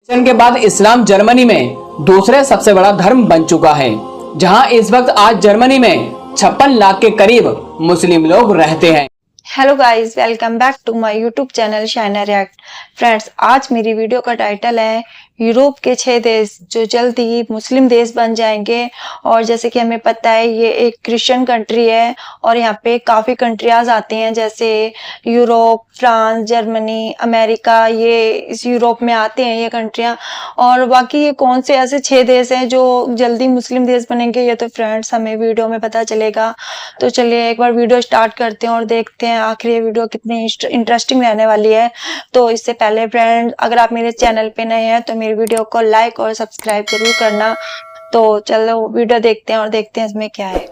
Christian के बाद इस्लाम Germany में दूसरे सबसे बड़ा धर्म बन चुका है, जहां इस वक्त आज जर्मनी में 56 लाख के करीब मुस्लिम लोग रहते हैं। Hello guys, welcome back to my YouTube channel Shaina react. Friends, आज मेरी वीडियो का टाइटल है यूरोप के 6 देश जो जल्द ही मुस्लिम देश बन जाएंगे। और जैसे कि हमें पता है ये एक क्रिश्चियन कंट्री है और यहाँ पे काफ़ी कंट्रियाज आती हैं, जैसे यूरोप, फ्रांस, जर्मनी, अमेरिका, ये इस यूरोप में आते हैं ये कंट्रियाँ। और बाकी ये कौन से ऐसे 6 देश हैं जो जल्दी मुस्लिम देश बनेंगे, ये तो फ्रेंड्स हमें वीडियो में पता चलेगा। तो चलिए एक बार वीडियो स्टार्ट करते हैं और देखते हैं आखिर ये वीडियो कितनी इंटरेस्टिंग रहने वाली है। तो इससे पहले फ्रेंड्स, अगर आप मेरे चैनल पे नए हैं तो मेरी वीडियो को लाइक और सब्सक्राइब जरूर करना। तो चलो वीडियो देखते हैं और देखते हैं इसमें क्या है।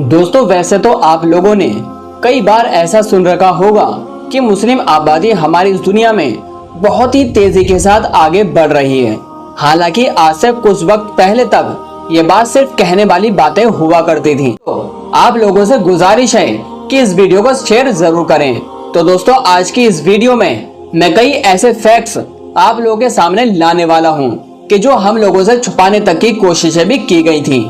दोस्तों, वैसे तो आप लोगों ने कई बार ऐसा सुन रखा होगा कि मुस्लिम आबादी हमारी इस दुनिया में बहुत ही तेजी के साथ आगे बढ़ रही है। हालांकि आज से कुछ वक्त पहले तक ये बात सिर्फ कहने वाली बातें हुआ करती थी। तो आप लोगों से गुजारिश है कि इस वीडियो को शेयर जरूर करें। तो दोस्तों, आज की इस वीडियो में मैं कई ऐसे फैक्ट्स आप लोगों के सामने लाने वाला हूं कि जो हम लोगों से छुपाने तक की कोशिशें भी की गई थी।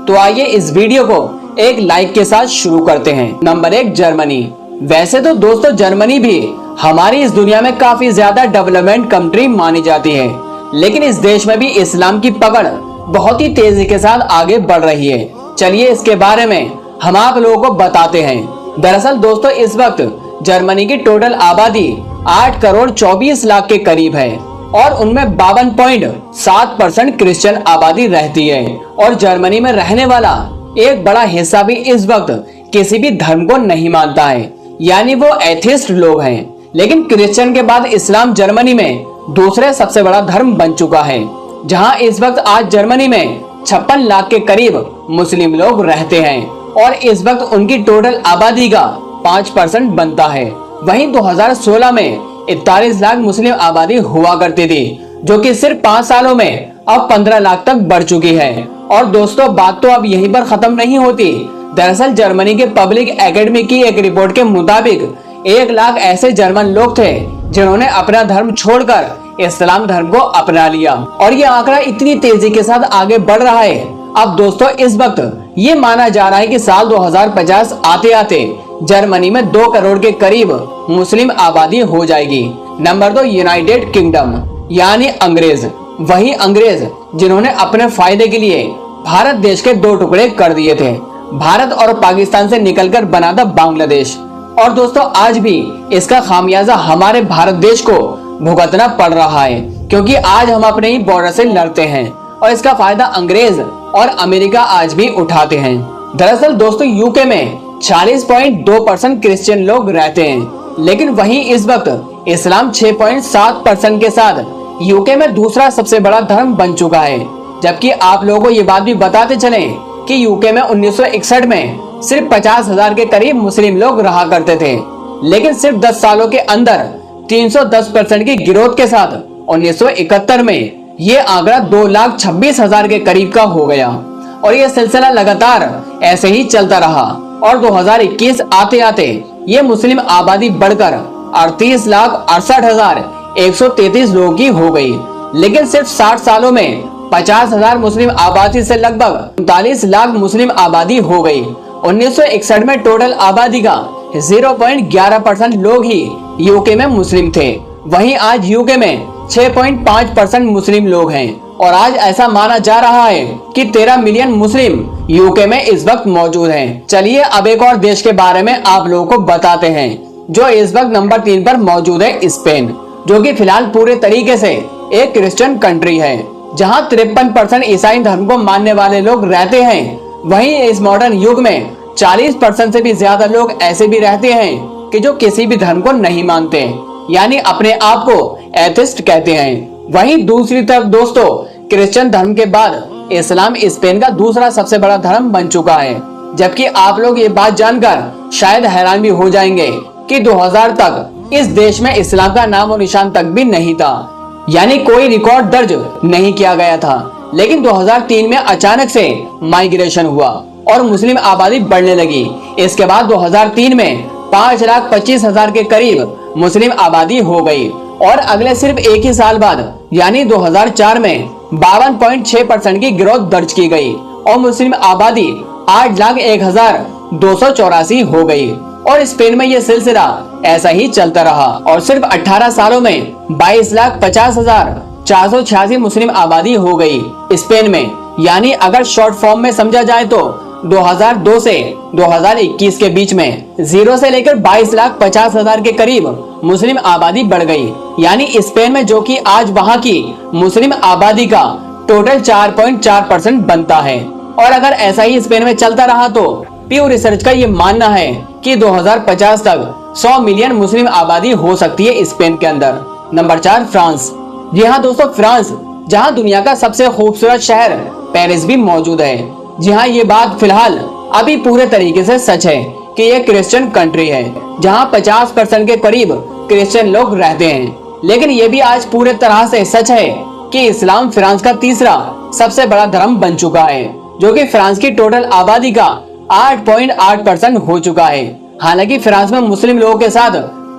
तो आइए इस वीडियो को एक लाइक के साथ शुरू करते हैं। Number 1, Germany. वैसे तो दोस्तों जर्मनी भी हमारी इस दुनिया में काफी ज्यादा डेवलपमेंट कंट्री मानी जाती है, लेकिन इस देश में भी इस्लाम की पकड़ बहुत ही तेजी के साथ आगे बढ़ रही है। चलिए इसके बारे में हम आप लोगों को बताते हैं। दरअसल दोस्तों, इस वक्त जर्मनी की टोटल आबादी 8 करोड़ 24 लाख के करीब है और उनमें 52.7% क्रिश्चियन आबादी रहती है। और जर्मनी में रहने वाला एक बड़ा हिस्सा भी इस वक्त किसी भी धर्म को नहीं मानता है, यानी वो एथिस्ट लोग हैं। लेकिन क्रिश्चियन के बाद इस्लाम जर्मनी में दूसरे सबसे बड़ा धर्म बन चुका है, जहां इस वक्त आज जर्मनी में 56 लाख के करीब मुस्लिम लोग रहते हैं और इस वक्त उनकी टोटल आबादी का 5% बनता है। वहीं 2016 में 41 लाख मुस्लिम आबादी हुआ करती थी, जो कि सिर्फ 5 सालों में अब 15 लाख तक बढ़ चुकी है। और दोस्तों, बात तो अब यहीं पर खत्म नहीं होती। दरअसल जर्मनी के पब्लिक एकेडमी की एक रिपोर्ट के मुताबिक 1 लाख ऐसे जर्मन लोग थे जिन्होंने अपना धर्म छोड़कर इस्लाम धर्म को अपना लिया और ये आंकड़ा इतनी तेजी के साथ आगे बढ़ रहा है। अब दोस्तों, इस वक्त ये माना जा रहा है कि साल 2050 आते आते जर्मनी में 2 करोड़ के करीब मुस्लिम आबादी हो जाएगी। नंबर 2, यूनाइटेड किंगडम, यानी अंग्रेज। वही अंग्रेज जिन्होंने अपने फायदे के लिए भारत देश के 2 टुकड़े कर दिए थे, भारत और पाकिस्तान से निकलकर बना था बांग्लादेश। और दोस्तों, आज भी इसका खामियाजा हमारे भारत देश को भुगतना पड़ रहा है, क्योंकि आज हम अपने ही बॉर्डर से लड़ते हैं और इसका फायदा अंग्रेज और अमेरिका आज भी उठाते हैं। दरअसल दोस्तों, यूके में 40.2% क्रिश्चियन लोग रहते हैं, लेकिन वहीं इस वक्त इस्लाम 6.7% के साथ यूके में दूसरा सबसे बड़ा धर्म बन चुका है। जबकि आप लोगों को ये बात भी बताते चलें कि यूके में 1961 में सिर्फ 50,000 के करीब मुस्लिम लोग रहा करते थे, लेकिन सिर्फ 10 सालों के अंदर 310% की गिरोथ के साथ 1971 में ये आंकड़ा 2,26,000 के करीब का हो गया। और ये सिलसिला लगातार ऐसे ही चलता रहा और 2021 आते आते ये मुस्लिम आबादी बढ़कर 38,68,133 लोगों की हो गई। लेकिन सिर्फ 60 सालों में 50,000 मुस्लिम आबादी से लगभग 39 लाख मुस्लिम आबादी हो गई। 1961 में टोटल आबादी का 0.11% लोग ही यूके में मुस्लिम थे। वहीं आज यूके में 6.5% मुस्लिम लोग हैं और आज ऐसा माना जा रहा है कि 13 मिलियन मुस्लिम यूके में इस वक्त मौजूद हैं। चलिए अब एक और देश के बारे में आप लोगों को बताते हैं, जो इस वक्त नंबर 3 पर मौजूद है, स्पेन, जो कि फिलहाल पूरे तरीके से एक क्रिश्चियन कंट्री है, जहां 53% ईसाई धर्म को मानने वाले लोग रहते हैं। वहीं इस मॉडर्न युग में 40% से भी ज्यादा लोग ऐसे भी रहते हैं कि जो किसी भी धर्म को नहीं मानते, यानी अपने आप को एथिस्ट कहते हैं। वहीं दूसरी तरफ दोस्तों, क्रिश्चियन धर्म के बाद इस्लाम स्पेन का दूसरा सबसे बड़ा धर्म बन चुका है। जबकि आप लोग ये बात जानकर शायद हैरान भी हो जाएंगे कि 2000 तक इस देश में इस्लाम का नाम और निशान तक भी नहीं था, यानी कोई रिकॉर्ड दर्ज नहीं किया गया था। लेकिन 2003 में अचानक से माइग्रेशन हुआ और मुस्लिम आबादी बढ़ने लगी। इसके बाद 2003 में 5,25,000 के करीब मुस्लिम आबादी हो गई और अगले सिर्फ एक ही साल बाद यानी 2004 में 52.6% की ग्रोथ दर्ज की गई और मुस्लिम आबादी 8,01,284 हो गई। और स्पेन में यह सिलसिला ऐसा ही चलता रहा और सिर्फ 18 सालों में 22,50,486 मुस्लिम आबादी हो गई स्पेन में। यानी अगर शॉर्ट फॉर्म में समझा जाए तो 2002 से 2021 के बीच में 0 से लेकर 22,50,000 के करीब मुस्लिम आबादी बढ़ गई। यानी स्पेन में, जो कि आज वहां की मुस्लिम आबादी का टोटल 4.4% बनता है। और अगर ऐसा ही स्पेन में चलता रहा तो प्यू रिसर्च का ये मानना है कि 2050 तक 100 मिलियन मुस्लिम आबादी हो सकती है स्पेन के अंदर। Number 4, France. जी हाँ दोस्तों, फ्रांस, जहाँ दुनिया का सबसे खूबसूरत शहर पेरिस भी मौजूद है। जी हाँ, ये बात फिलहाल अभी पूरे तरीके से सच है कि ये क्रिश्चियन कंट्री है जहाँ 50% के करीब क्रिश्चियन लोग रहते हैं। लेकिन ये भी आज पूरे तरह से सच है कि इस्लाम फ्रांस का तीसरा सबसे बड़ा धर्म बन चुका है, जो कि फ्रांस की टोटल आबादी का 8.8% हो चुका है। हालांकि फ्रांस में मुस्लिम लोगों के साथ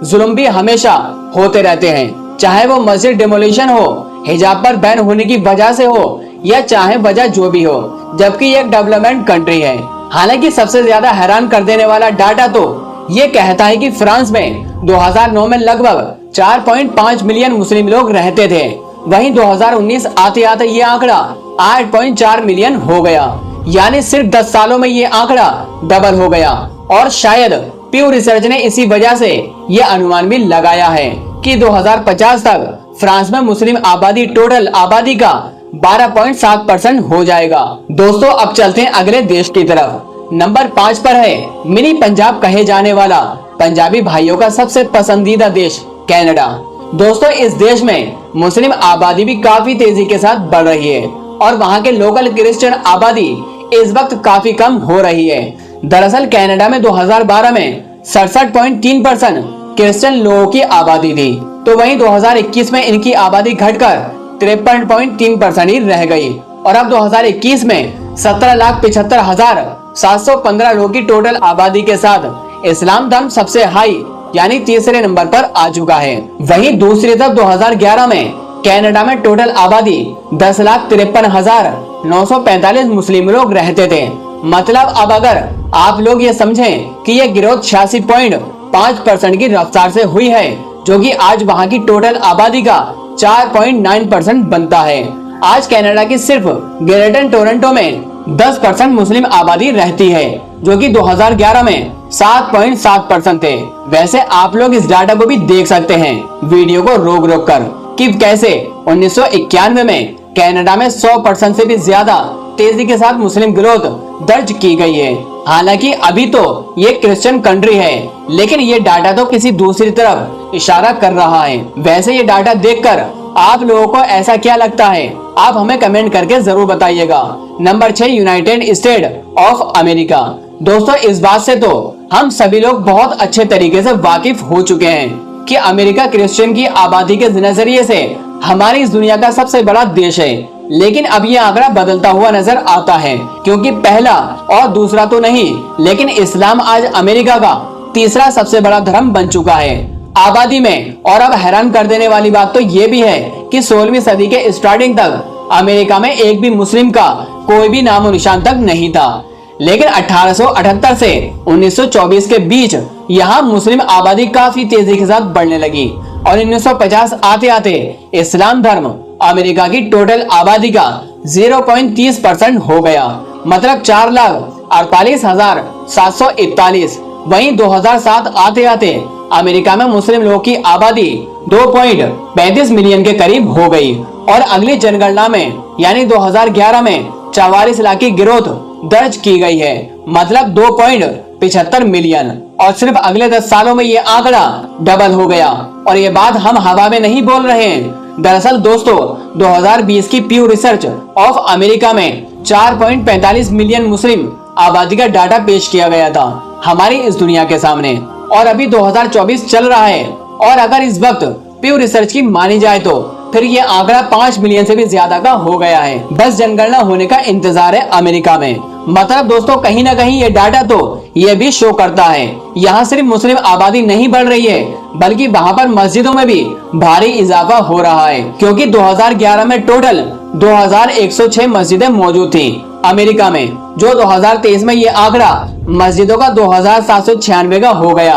जुल्म भी हमेशा होते रहते हैं, चाहे वो मस्जिद डिमोलिशन हो, हिजाब पर बैन होने की वजह से हो या चाहे वजह जो भी हो, जबकि ये एक डेवलपमेंट कंट्री है। हालांकि सबसे ज्यादा हैरान कर देने वाला डाटा तो ये कहता है कि फ्रांस में 2009 में लगभग 4.5 मिलियन मुस्लिम लोग रहते थे। वहीं 2019 आते आते ये आंकड़ा 8.4 मिलियन हो गया। यानी सिर्फ 10 सालों में ये आंकड़ा डबल हो गया। और शायद प्यू रिसर्च ने इसी वजह से ये अनुमान भी लगाया है कि 2050 तक फ्रांस में मुस्लिम आबादी टोटल आबादी का 12.7% हो जाएगा। दोस्तों, अब चलते हैं अगले देश की तरफ। नंबर 5 पर है मिनी पंजाब कहे जाने वाला पंजाबी भाइयों का सबसे पसंदीदा देश कनाडा। दोस्तों, इस देश में मुस्लिम आबादी भी काफी तेजी के साथ बढ़ रही है और वहाँ के लोकल क्रिश्चियन आबादी इस वक्त काफी कम हो रही है। दरअसल कनाडा में 2012 में 67.3% क्रिश्चियन लोगों की आबादी थी, तो वहीं 2021 में इनकी आबादी घटकर 53.3% ही रह गई और अब 2021 में 17,75,715 लोगों की टोटल आबादी के साथ इस्लाम धर्म सबसे हाई यानी तीसरे नंबर पर आ चुका है। वहीं दूसरी तरफ 2011 में कनाडा में टोटल आबादी 10,53,945 मुस्लिम लोग रहते थे। मतलब अब अगर आप लोग ये समझें कि ये ग्रोथ 86.5% की रफ्तार से हुई है, जो कि आज वहां की टोटल आबादी का 4.9% बनता है। आज कनाडा की सिर्फ ग्रेटर टोरंटो में 10% मुस्लिम आबादी रहती है, जो कि 2011 में 7.7% थे। वैसे आप लोग इस डाटा को भी देख सकते हैं वीडियो को रोक रोक कर कि कैसे 1991 में कनाडा में 100% से भी ज्यादा तेजी के साथ मुस्लिम ग्रोथ दर्ज की गई है। हालांकि अभी तो ये क्रिश्चियन कंट्री है, लेकिन ये डाटा तो किसी दूसरी तरफ इशारा कर रहा है। वैसे ये डाटा देखकर आप लोगों को ऐसा क्या लगता है, आप हमें कमेंट करके जरूर बताइएगा। Number 6, United state of America. दोस्तों, इस बात से तो हम सभी लोग बहुत अच्छे तरीके से वाकिफ हो चुके हैं कि अमेरिका क्रिश्चियन की आबादी के नजरिए से हमारी इस दुनिया का सबसे बड़ा देश है। लेकिन अब ये आंकड़ा बदलता हुआ नजर आता है, क्योंकि पहला और दूसरा तो नहीं, लेकिन इस्लाम आज अमेरिका का तीसरा सबसे बड़ा धर्म बन चुका है आबादी में। और अब हैरान कर देने वाली बात तो ये भी है कि 16वीं सदी के स्टार्टिंग तक अमेरिका में एक भी मुस्लिम का कोई भी नामो निशान तक नहीं था। लेकिन 1878 से 1924 के बीच यहाँ मुस्लिम आबादी काफी तेजी के साथ बढ़ने लगी और 1950 आते आते इस्लाम धर्म अमेरिका की टोटल आबादी का 0.30% हो गया। मतलब 4,48,741। वहीं 2007 आते आते अमेरिका में मुस्लिम लोगों की आबादी 2.35 मिलियन के करीब हो गई और अगली जनगणना में यानी 2011 में 44 लाख की ग्रोथ दर्ज की गई है। मतलब 2.75 मिलियन। और सिर्फ अगले 10 सालों में ये आंकड़ा डबल हो गया। और ये बात हम हवा में नहीं बोल रहे हैं। दरअसल दोस्तों, 2020 की प्यू रिसर्च ऑफ अमेरिका में 4.45 मिलियन मुस्लिम आबादी का डाटा पेश किया गया था हमारी इस दुनिया के सामने। और अभी 2024 चल रहा है और अगर इस वक्त प्यू रिसर्च की मानी जाए तो फिर ये आंकड़ा 5 मिलियन से भी ज्यादा का हो गया है। बस जनगणना होने का इंतजार है अमेरिका में। मतलब दोस्तों कहीं ना कहीं ये डाटा तो ये भी शो करता है यहाँ सिर्फ मुस्लिम आबादी नहीं बढ़ रही है, बल्कि वहाँ पर मस्जिदों में भी भारी इजाफा हो रहा है, क्योंकि 2011 में टोटल 2106 मस्जिदें मौजूद थी अमेरिका में, जो 2023 में ये आंकड़ा मस्जिदों का 2796 का हो गया,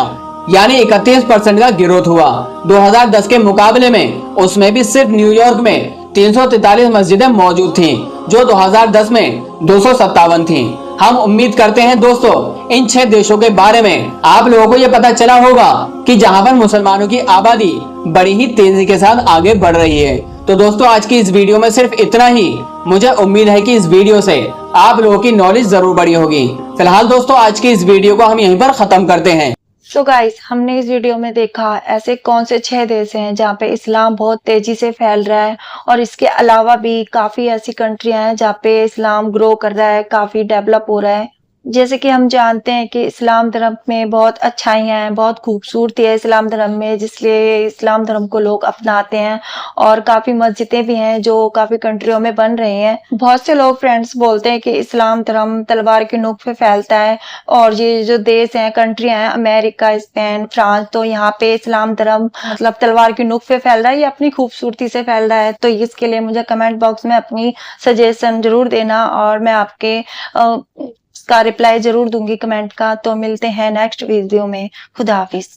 यानी 31% का गिरोथ हुआ 2010 के मुकाबले में। उसमें भी सिर्फ न्यूयॉर्क में 343 मस्जिदें मौजूद थीं, जो 2010 में 257 थीं। हम उम्मीद करते हैं दोस्तों इन 6 देशों के बारे में आप लोगों को ये पता चला होगा कि जहां पर मुसलमानों की आबादी बड़ी ही तेजी के साथ आगे बढ़ रही है। तो दोस्तों आज की इस वीडियो में सिर्फ इतना ही। मुझे उम्मीद है कि इस वीडियो से आप लोगों की नॉलेज जरूर बढ़ी होगी। फिलहाल दोस्तों आज की इस वीडियो को हम यहीं पर खत्म करते हैं। सो गाइस, हमने इस वीडियो में देखा ऐसे कौन से 6 देश हैं जहाँ पे इस्लाम बहुत तेजी से फैल रहा है, और इसके अलावा भी काफी ऐसी कंट्रियां हैं जहाँ पे इस्लाम ग्रो कर रहा है, काफी डेवलप हो रहा है। जैसे कि हम जानते हैं कि इस्लाम धर्म में बहुत अच्छाइयाँ हैं, बहुत खूबसूरती है इस्लाम धर्म में, जिसलिए इस्लाम धर्म को लोग अपनाते हैं। और काफी मस्जिदें भी हैं जो काफी कंट्रियों में बन रही हैं। बहुत से लोग फ्रेंड्स बोलते हैं कि इस्लाम धर्म तलवार की नोक पे फैलता है, और ये जो देश हैं, कंट्रियां हैं, अमेरिका, स्पेन, फ्रांस, तो यहाँ पे इस्लाम धर्म मतलब तलवार की नोक पे फैल रहा है, ये अपनी खूबसूरती से फैल रहा है। तो इसके लिए मुझे कमेंट बॉक्स में अपनी सजेशन जरूर देना, और मैं आपके का रिप्लाई जरूर दूंगी कमेंट का। तो मिलते हैं नेक्स्ट वीडियो में। खुदा हाफिज।